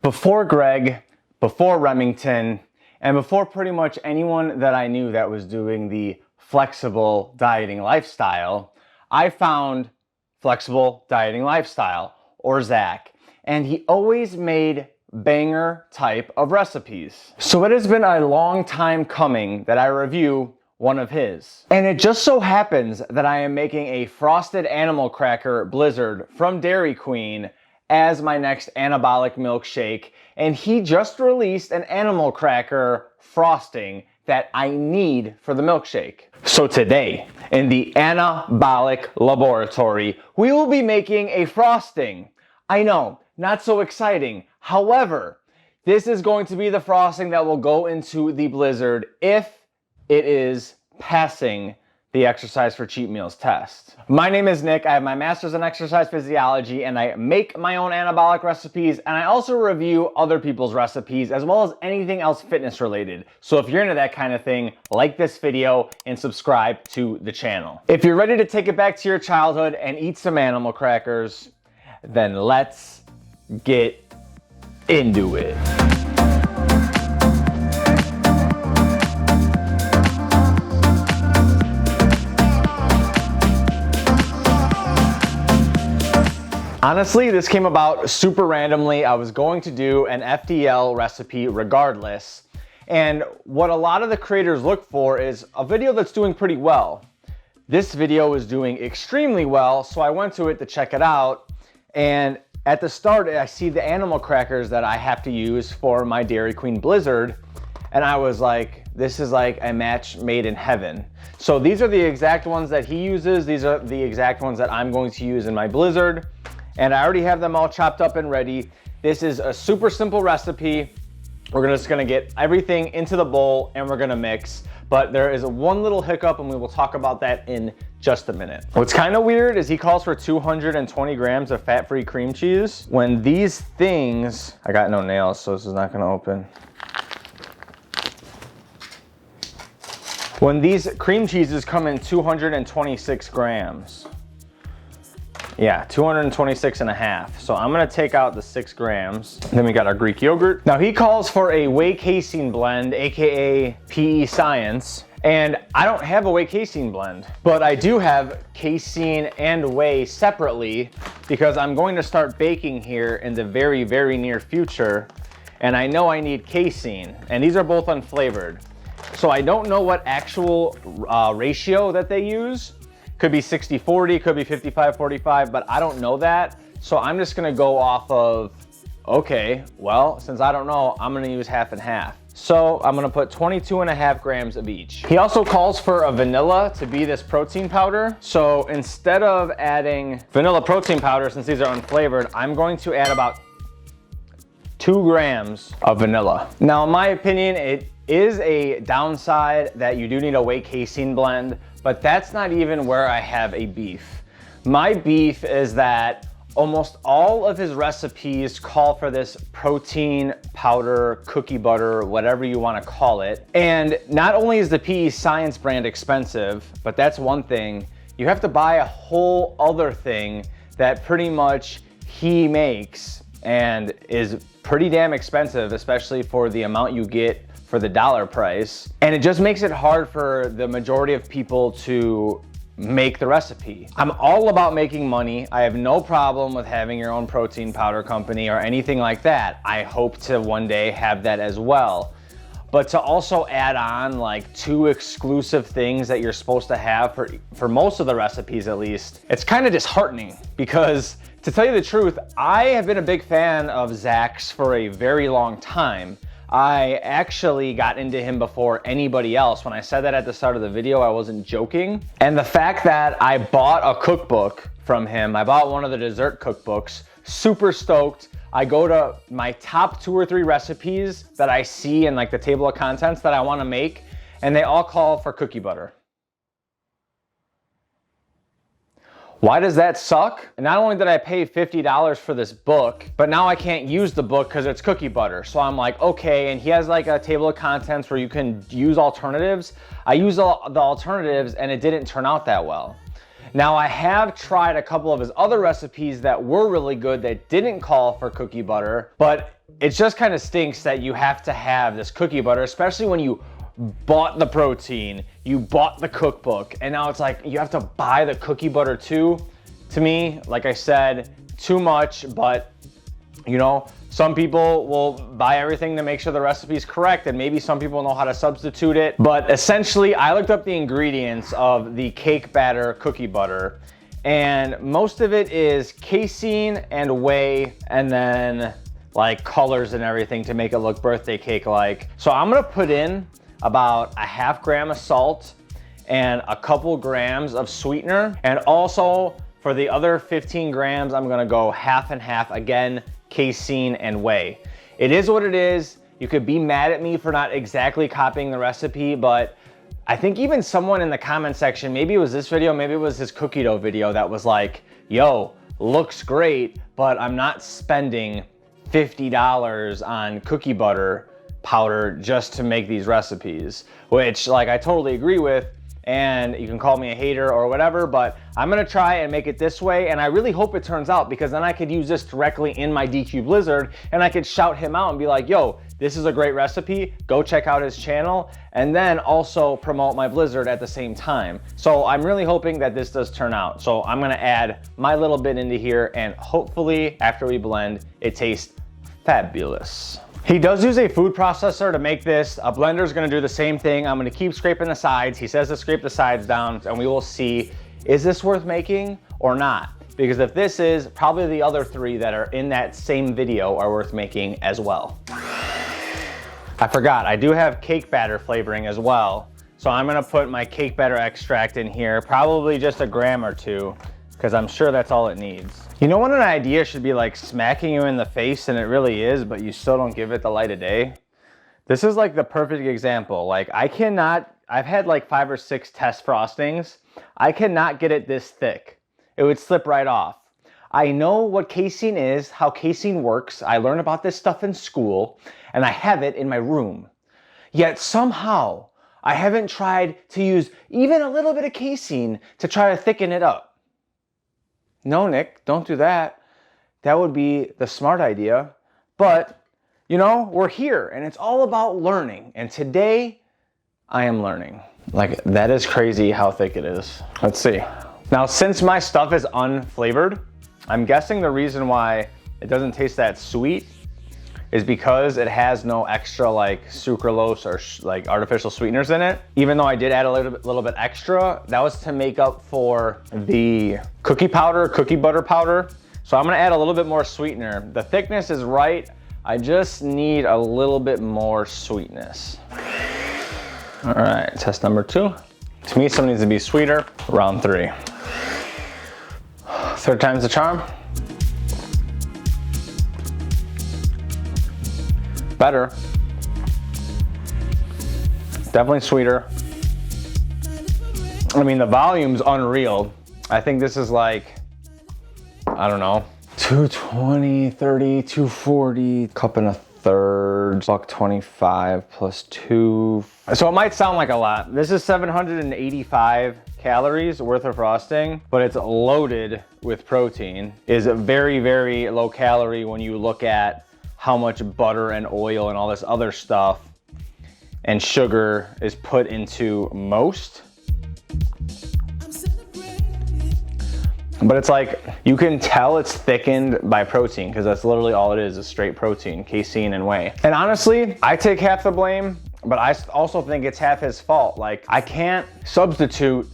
Before Greg, before Remington, and before pretty much anyone that I knew that was doing the flexible dieting lifestyle, I found Flexible Dieting Lifestyle, or Zach, and he always made banger type of recipes. So it has been a long time coming that I review one of his. And it just so happens that I am making a frosted animal cracker blizzard from Dairy Queen as my next anabolic milkshake, and he just released an animal cracker frosting that I need for the milkshake. So today, in the anabolic laboratory, we will be making a frosting. I know, not so exciting. However, this is going to be the frosting that will go into the blizzard if it is passing the exercise for cheat meals test. My name is Nick. I have my master's in exercise physiology, and I make my own anabolic recipes, and I also review other people's recipes as well as anything else fitness related. So if you're into that kind of thing, like this video and subscribe to the channel. If you're ready to take it back to your childhood and eat some animal crackers, then let's get into it. Honestly, this came about super randomly. I was going to do an FDL recipe regardless. And what a lot of the creators look for is a video that's doing pretty well. This video is doing extremely well, so I went to it to check it out. And at the start, I see the animal crackers that I have to use for my Dairy Queen Blizzard. And I was like, this is like a match made in heaven. So these are the exact ones that he uses. These are the exact ones that I'm going to use in my Blizzard. And I already have them all chopped up and ready. This is a super simple recipe. We're just gonna get everything into the bowl and we're gonna mix. But there is one little hiccup, and we will talk about that in just a minute. What's kind of weird is he calls for 220 grams of fat-free cream cheese. When these things, I got no nails, so this is not gonna open. When these cream cheeses come in 226 grams. Yeah, 226 and a half. So I'm gonna take out the 6 grams. Then we got our Greek yogurt. Now he calls for a whey casein blend, AKA PE Science. And I don't have a whey casein blend, but I do have casein and whey separately because I'm going to start baking here in the very, very near future. And I know I need casein, and these are both unflavored. So I don't know what actual ratio that they use. Could be 60-40, could be 55-45, but I don't know that. So I'm just gonna go off of, okay, well, since I don't know, I'm gonna use half and half. So I'm gonna put 22.5 grams of each. He also calls for a vanilla to be this protein powder. So instead of adding vanilla protein powder, since these are unflavored, I'm going to add about 2 grams of vanilla. Now, in my opinion, it is a downside that you do need a whey casein blend, but that's not even where I have a beef. My beef is that almost all of his recipes call for this protein powder, cookie butter, whatever you want to call it. And not only is the PE Science brand expensive, but that's one thing. You have to buy a whole other thing that pretty much he makes and is pretty damn expensive, especially for the amount you get for the dollar price. And it just makes it hard for the majority of people to make the recipe. I'm all about making money. I have no problem with having your own protein powder company or anything like that. I hope to one day have that as well. But to also add on like 2 exclusive things that you're supposed to have for most of the recipes at least, it's kind of disheartening because to tell you the truth, I have been a big fan of Zach's for a very long time. I actually got into him before anybody else. When I said that at the start of the video, I wasn't joking. And the fact that I bought a cookbook from him, I bought one of the dessert cookbooks, super stoked. I go to my top 2 or 3 recipes that I see in like the table of contents that I want to make, and they all call for cookie butter. Why does that suck? Not only did I pay $50 for this book, but now I can't use the book because it's cookie butter. So I'm like, okay, and he has like a table of contents where you can use alternatives. I used the alternatives and it didn't turn out that well. Now I have tried a couple of his other recipes that were really good that didn't call for cookie butter, but it just kind of stinks that you have to have this cookie butter, especially when you bought the protein, you bought the cookbook, and now it's like you have to buy the cookie butter too. To me, like I said, too much, but you know, some people will buy everything to make sure the recipe is correct, and maybe some people know how to substitute it. But essentially, I looked up the ingredients of the cake batter cookie butter, and most of it is casein and whey, and then like colors and everything to make it look birthday cake-like. So I'm gonna put in about a half gram of salt and a couple grams of sweetener. And also for the other 15 grams, I'm gonna go half and half, again, casein and whey. It is what it is. You could be mad at me for not exactly copying the recipe, but I think even someone in the comment section, maybe it was this video, maybe it was his cookie dough video, that was like, yo, looks great, but I'm not spending $50 on cookie butter powder just to make these recipes, which like I totally agree with, and you can call me a hater or whatever, but I'm gonna try and make it this way, and I really hope it turns out, because then I could use this directly in my DQ Blizzard, and I could shout him out and be like, yo, this is a great recipe, go check out his channel, and then also promote my Blizzard at the same time. So I'm really hoping that this does turn out. So I'm gonna add my little bit into here, and hopefully after we blend, it tastes fabulous. He does use a food processor to make this. A blender is gonna do the same thing. I'm gonna keep scraping the sides. He says to scrape the sides down, and we will see, is this worth making or not? Because if this is, probably the other three that are in that same video are worth making as well. I forgot, I do have cake batter flavoring as well. So I'm gonna put my cake batter extract in here, probably just a gram or two, because I'm sure that's all it needs. You know when an idea should be like smacking you in the face, and it really is, but you still don't give it the light of day? This is like the perfect example. Like I've had like 5 or 6 test frostings. I cannot get it this thick. It would slip right off. I know what casein is, how casein works. I learned about this stuff in school, and I have it in my room. Yet somehow, I haven't tried to use even a little bit of casein to try to thicken it up. No, Nick, don't do that. That would be the smart idea. But, you know, we're here, and it's all about learning. And today, I am learning. Like, that is crazy how thick it is. Let's see. Now, since my stuff is unflavored, I'm guessing the reason why it doesn't taste that sweet is because it has no extra like sucralose or like artificial sweeteners in it. Even though I did add a little bit extra, that was to make up for the cookie butter powder. So I'm gonna add a little bit more sweetener. The thickness is right. I just need a little bit more sweetness. All right, test number 2. To me, something needs to be sweeter. Round 3. 3rd time's the charm. Better. Definitely sweeter. I mean, the volume's unreal. I think this is like, I don't know, 220, 30, 240, cup and a third, $1.25 plus 2. So it might sound like a lot. This is 785 calories worth of frosting, but it's loaded with protein. Is very, very low calorie when you look at how much butter and oil and all this other stuff and sugar is put into most. But it's like, you can tell it's thickened by protein, because that's literally all it is straight protein, casein and whey. And honestly, I take half the blame, but I also think it's half his fault. Like, I can't substitute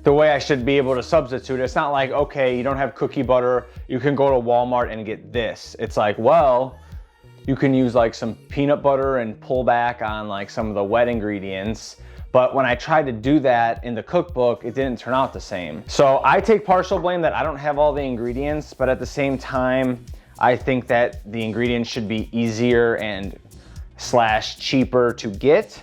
the way I should be able to substitute. It's not like, okay, you don't have cookie butter, you can go to Walmart and get this. It's like, well, you can use like some peanut butter and pull back on like some of the wet ingredients. But when I tried to do that in the cookbook, it didn't turn out the same. So I take partial blame that I don't have all the ingredients, but at the same time, I think that the ingredients should be easier and / cheaper to get,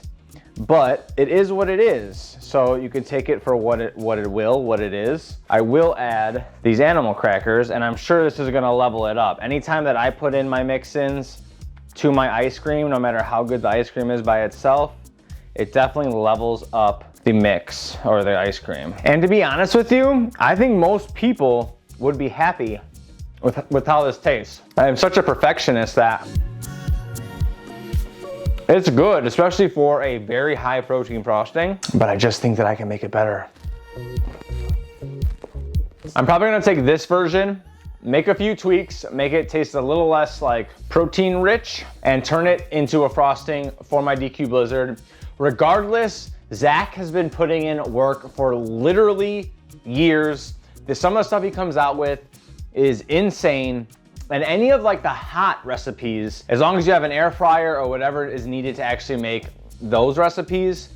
but it is what it is. So you can take it for what it is. I will add these animal crackers, and I'm sure this is gonna level it up. Anytime that I put in my mix-ins to my ice cream, no matter how good the ice cream is by itself, it definitely levels up the mix or the ice cream. And to be honest with you, I think most people would be happy with how this tastes. I am such a perfectionist that It's good, especially for a very high protein frosting, but I just think that I can make it better. I'm probably gonna take this version, make a few tweaks, make it taste a little less like protein rich, and turn it into a frosting for my DQ Blizzard. Regardless, Zach has been putting in work for literally years. Some of the stuff he comes out with is insane. And any of like the hot recipes, as long as you have an air fryer or whatever is needed to actually make those recipes,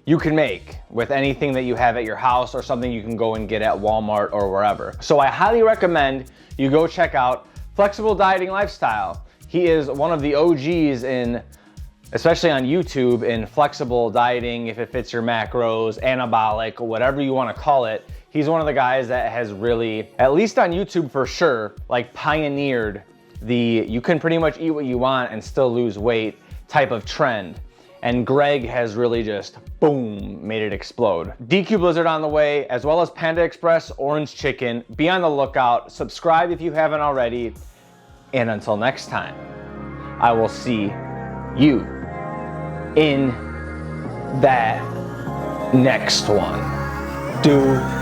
you can make with anything that you have at your house or something you can go and get at Walmart or wherever. So I highly recommend you go check out Flexible Dieting Lifestyle. He is one of the OGs in, especially on YouTube, in flexible dieting, if it fits your macros, anabolic, whatever you wanna call it. He's one of the guys that has really, at least on YouTube for sure, like pioneered the you can pretty much eat what you want and still lose weight type of trend. And Greg has really just, boom, made it explode. DQ Blizzard on the way, as well as Panda Express Orange Chicken. Be on the lookout, subscribe if you haven't already, and until next time, I will see you in that next one. Deuces.